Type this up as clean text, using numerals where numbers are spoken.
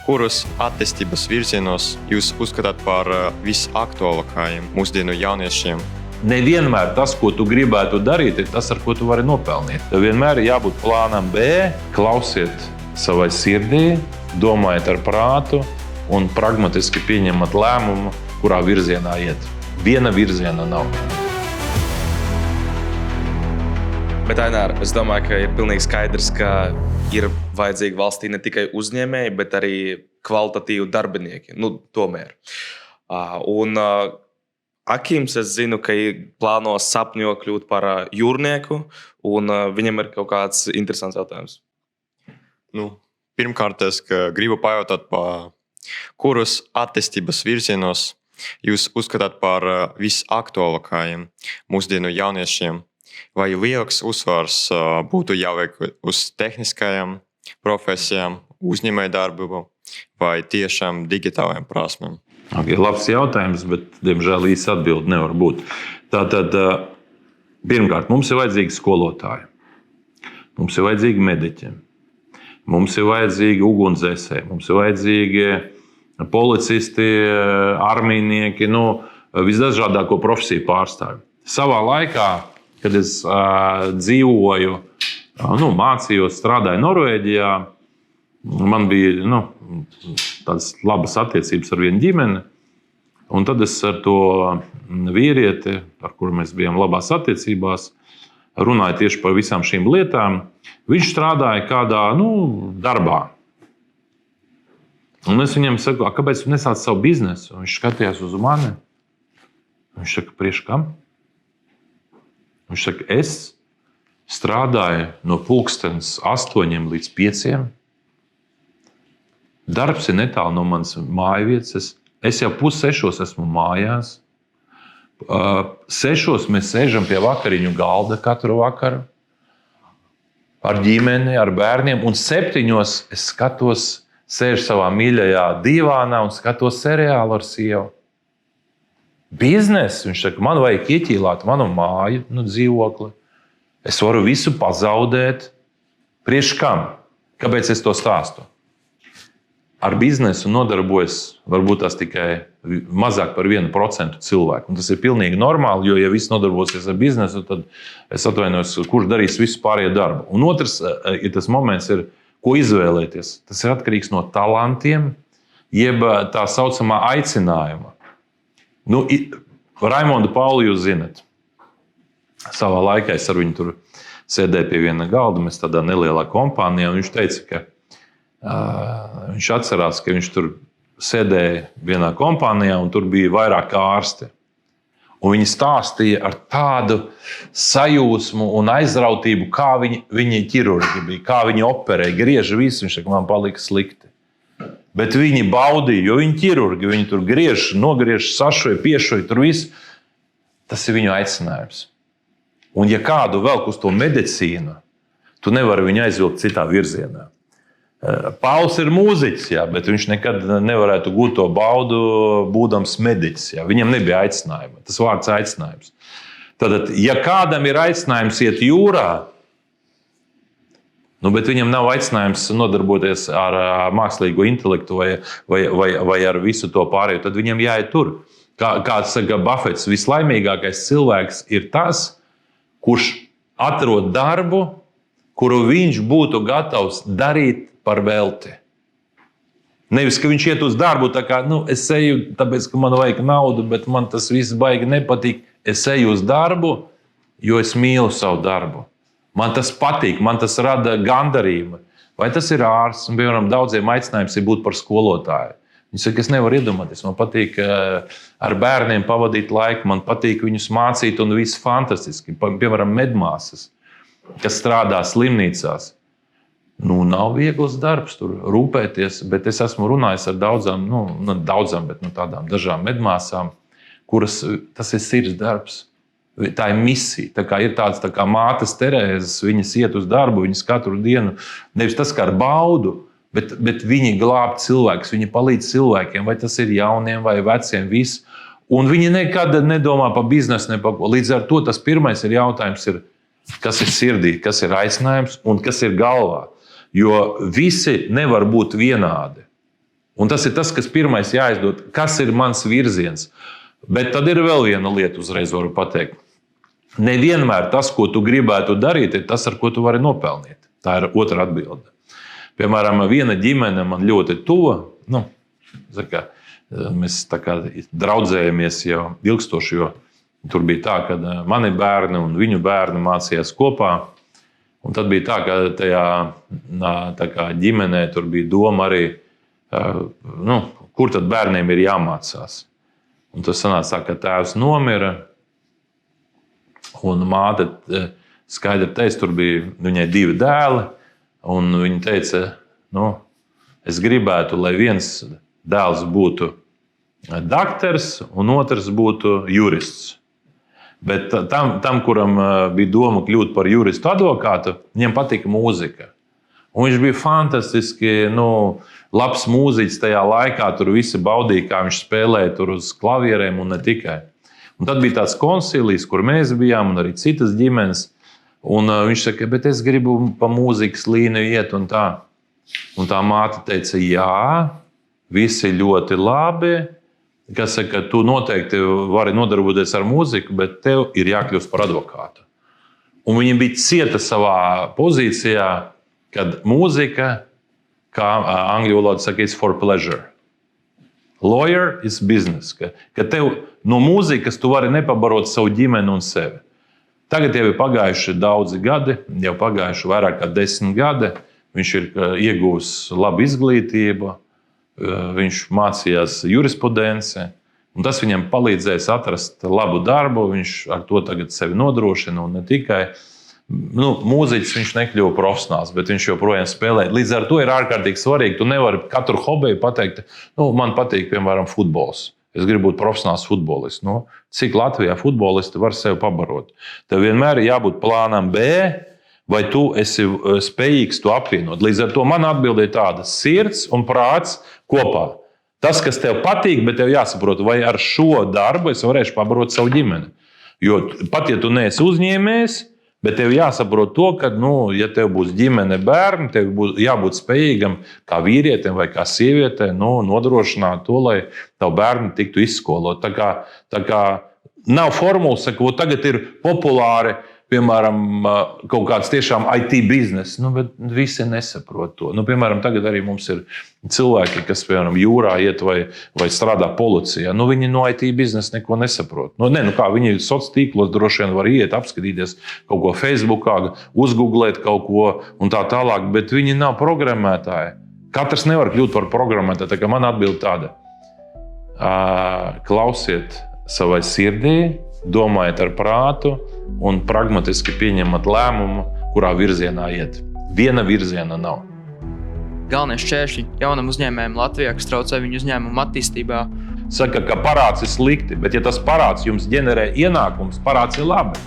Kurus attīstības virzienos jūs uzskatāt par visaktuālākajiem mūsdienu jauniešiem? Nevienmēr tas, ko tu gribētu darīt, ir tas, ar ko tu vari nopelnīt. Tev vienmēr ir jābūt plānam B, klausiet savai sirdī, domājiet ar prātu un pragmatiski pieņemat lēmumu, kurā virzienā iet. Viena virziena nav. Bet, Ainār, es domāju, ka ir pilnīgi skaidrs, ka ir vajadzīgi valstī ne tikai uzņēmēji, bet arī kvalitatīvi darbinieki. Tomēr. Akims, es zinu, ka plāno sapņo kļūt par jūrnieku, un viņam ir kaut kāds interesants jautājums. Pirmkārt, es gribu pajautāt, kurus attīstības virzienos jūs uzskatāt par visaktuālākajiem mūsdienu jauniešiem? Vai lielāks uzsvars būtu jāliek uz tehniskajām profesijām, uzņēmējdarbību vai tiešām digitālajām prasmēm? Labs jautājums, bet, diemžēl, īsa atbilde nevar būt. Tātad, pirmkārt, mums ir vajadzīgi skolotāji, mums ir vajadzīgi mediķi, mums ir vajadzīgi ugunsdzēsēji, mums ir vajadzīgi policisti, armijnieki, visdažādāko profesiju pārstāvji. Savā laikā, kad es dzīvoju, mācījos, strādāju Norvēģijā, man bija tādas labas attiecības ar vienu ģimeni. Un tad es ar to vīrieti, ar kuru mēs bijām labās attiecībās, runāju tieši par visām šīm lietām. Viņš strādāja kādā darbā. Un es viņam saku, kāpēc tu nesāc savu biznesu? Un viņš skatījās uz mani. Viņš saka, priekš kam? Viņš saka, es strādāju no 8 līdz 5. Darbs ir netālu no manas mājvietas. Es jau 5:30 esmu mājās. 6 mēs sēžam pie vakariņu galda katru vakaru. Ar ģimeni, ar bērniem. Un 7 es skatos, sēžu savā mīļajā divānā un skatos seriālu ar sievu. Bizness, viņš saka, man vajag ieķīlāt manu māju, dzīvokli. Es varu visu pazaudēt. Priekš kam? Kāpēc es to stāstu? Ar biznesu nodarbojas varbūt tās tikai mazāk par 1% cilvēku. Un tas ir pilnīgi normāli, jo, ja viss nodarbosies ar biznesu, tad es atvainojos, kurš darīs visu pārējo darbu. Un otrs ir tas moments, ko izvēlēties. Tas ir atkarīgs no talantiem, jeb tā saucamā aicinājuma. Raimondu Pauli jūs zinat. Savā laikā es ar viņu tur sēdēju pie viena galda, mēs tādā nelielā kompānijā, un viņš teica, ka viņš atcerās, ka viņš tur sēdēja vienā kompānijā, un tur bija vairāk ārsti. Un viņi stāstīja ar tādu sajūsmu un aizrautību, kā viņi ķirurgi bija, kā viņi operē, griež visu, viņš saka, man palika slikti. Bet viņi baudīja, jo viņi ķirurgi, viņi tur griež, nogriež, sašoja, piešoja, tur viss. Tas ir viņu aicinājums. Un ja kādu velk uz to medicīnu, tu nevari viņu aizvilkt citā virzienā. Pauls ir mūziķis, bet viņš nekad nevarētu gūt to baudu, būdams mediķis. Viņam nebija aicinājuma. Tas vārds aicinājums. Tad, ja kādam ir aicinājums iet jūrā, bet viņam nav aicinājums nodarboties ar mākslīgo intelektu vai ar visu to pārējo, tad viņam jāiet tur. Kāds saka, Buffets, vislaimīgākais cilvēks ir tas, kurš atrod darbu, kuru viņš būtu gatavs darīt par velti. Nevis, ka viņš iet uz darbu, tā kā es eju, tāpēc, ka man vajag naudu, bet man tas viss baigi nepatīk. Es eju uz darbu, jo es mīlu savu darbu. Man tas patīk, man tas rada gandarījumu. Vai tas ir ārsts? Un, piemēram, daudziem aicinājums ir būt par skolotāju. Viņi saka, es nevaru iedomāties. Man patīk ar bērniem pavadīt laiku, man patīk viņus mācīt un viss fantastiski. Piemēram, medmāsas, kas strādā slimnīcās. Nav viegls darbs tur rūpēties, bet es esmu runājis ar tādām dažām medmāsām, kuras tas ir sirds darbs. Tā ir misija. Tā kā ir tāds tā kā mātes Terēzes, viņas iet uz darbu, viņas katru dienu, nevis tas kā ar baudu, bet viņi glāb cilvēkus, viņi palīdz cilvēkiem, vai tas ir jauniem vai veciem, viss. Un viņi nekad nedomā par biznesu, ne par ko. Līdz ar to tas pirmais jautājums ir, kas ir sirdī, kas ir aicinājums un kas ir galvā. Jo visi nevar būt vienādi. Un tas ir tas, kas pirmais jāizdod, kas ir mans virziens. Bet tad ir vēl viena lieta, uzreiz varu pateikt. Nevienmēr tas, ko tu gribētu darīt, ir tas, ar ko tu vari nopelnīt. Tā ir otra atbilde. Piemēram, viena ģimene man ļoti tuva. Mēs tā kā draudzējamies jau ilgstoši, jo tur bija tā, ka mani bērni un viņu bērni mācījās kopā. Un tad bija tā, ka tajā ģimenē tur bija doma arī, kur tad bērniem ir jāmācās. Un tas sanāca tā, ka tēvs nomira, un māte skaidri teica, tur bija viņai 2 dēli, un viņa teica, es gribētu, lai viens dēls būtu daktars, un otrs būtu jurists. Bet tam, kuram bija doma kļūt par juristu advokātu, viņam patika mūzika. Un viņš bija fantastiski, labs mūziķis tajā laikā. Tur visi baudīja, kā viņš spēlēja tur uz klavierēm un ne tikai. Un tad bija tāds konsilijs, kur mēs bijām, un arī citas ģimenes. Un viņš saka, bet es gribu pa mūzikas līniju iet un tā. Un tā māte teica, jā, visi ļoti labi. Kas saka, tu noteikti vari nodarboties ar mūziku, bet tev ir jākļūst par advokātu. Un viņi bija cieta savā pozīcijā, kad mūzika, kā angļu valodā saka, is for pleasure. Lawyer is business. Ka tev no mūzikas tu vari nepabarot savu ģimeni un sevi. Tagad jau ir pagājuši daudzi gadi, jau pagājuši vairāk kā 10 gadi. Viņš ir ieguvis labu izglītību. Viņš mācījās jurisprudenci, un tas viņam palīdzēs atrast labu darbu. Viņš ar to tagad sevi nodrošina, un ne tikai mūziķis viņš nekļuva profesionāls, bet viņš joprojām spēlē. Līdz ar to ir ārkārtīgi svarīgi. Tu nevari katru hobiju pateikt, man patīk, piemēram, futbols. Es gribu būt profesionāls futbolists. Cik Latvijā futbolisti var sevi pabarot? Tev vienmēr ir jābūt plānam B, vai tu esi spējīgs to apvienot. Līdz ar to man atbilde ir tāda: sirds un prāts kopā. Tas, kas tev patīk, bet tev jāsaprot, vai ar šo darbu es varēšu pabarot savu ģimeni. Jo pat ja tu neesi uzņēmējs, bet tev jāsaprot to, ka, ja tev būs ģimene, bērni, tev būs jābūt spējīgam kā vīrietim vai kā sievietē nodrošināt to, lai tavu bērni tiktu izskolot. Tā kā nav formulas, ka tagad ir populāri, piemēram, kaut kāds tiešām IT bizness, bet visi nesaprot to. Piemēram, tagad arī mums ir cilvēki, kas, piemēram, jūrā iet vai strādā policijā. Viņi no IT biznesa neko nesaprot. Viņi sociālos tīklos droši vien var iet, apskatīties kaut ko Facebookā, uzgooglēt kaut ko un tā tālāk, bet viņi nav programmētāji. Katrs nevar kļūt par programmētāju. Tā kā man atbild tāda: klausiet savai sirdī, domājiet ar prātu un pragmatiski pieņemat lēmumu, kurā virzienā iet. Viena virziena nav. Galvenie šķēršļi jaunam uzņēmējam Latvijā, kas traucē viņu uzņēmumu attīstībā. Saka, ka parāds ir slikti, bet ja tas parāds jums ģenerē ienākums, parāds ir labi.